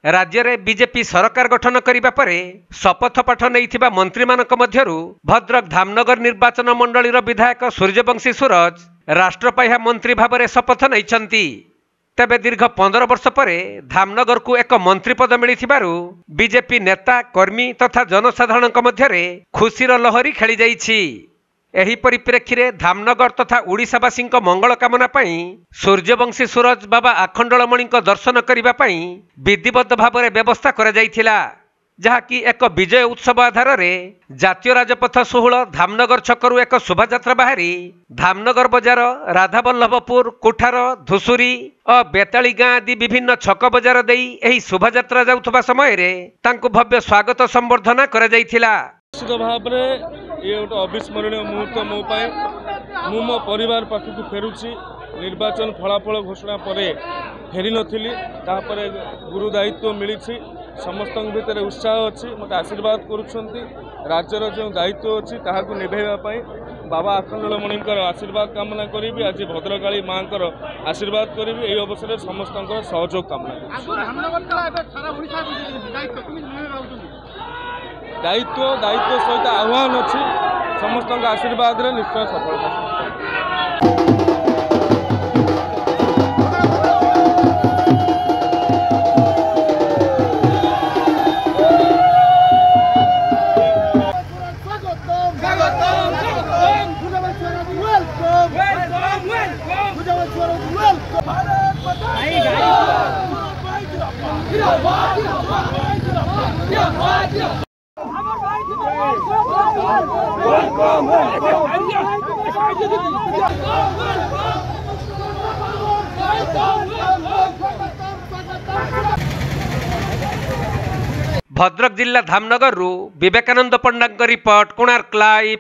राज्य में बीजेपी सरकार गठन करने पर शपथ पाठ नहीं मंत्री मध्यरु भद्रक धामनगर निर्वाचन मंडली विधायक सूर्यवंशी सूरज राष्ट्रपाह्या मंत्री भाव में शपथ नहीं। तेबे दीर्घ 15 वर्ष पर धामनगर को एक मंत्री पद मिलिथिबारु बीजेपी नेता कर्मी तथा जनसाधारण मध्य खुशीर लहरी खेली जाइछि। एही परिप्रेक्षी में धामनगर तथा ओडिशावासी मंगल कामना पई सूर्यवंशी सूरज बाबा आखंडलमणि दर्शन करने विधिबद्ध भाव में व्यवस्था करा जाइथिला, जहाँकि एक विजय उत्सव आधार में जातीय राजपथ 16 धामनगर छकरू एक शोभायात्रा बाहरी धामनगर बजार राधावल्लभपुर कुठार धुसुरी और बेताली गाँ आदि विभिन्न छक बजार देई एही शोभायात्रा जाउथबा समय रे तांको भव्य स्वागत संबर्धना करा जाइथिला। निश्चित भाव में ये गोटे अविस्मरणीय मुहूर्त मो मो परिवार पाखक फेरुची। निर्वाचन फलाफल घोषणा पर फेरी नथिली, तापर गुरु दायित्व मिली, समस्त भितर उत्साह अच्छी मत आशीर्वाद करुछंती। राज्यर जो दायित्व अच्छी ताहाकु निभाइबा बाबा आखंडलमणि आशीर्वाद कामना करी, आज भद्रकाली माँ आशीर्वाद करी। यही अवसर में समस्त सहयोग कामना दायित्व सहित आह्वान अच्छी समस्त आशीर्वाद रे निश्चय सफलता। भद्रक जिला धामनगर विवेकानंद पंडा रिपोर्ट, कोणार्क लाइव।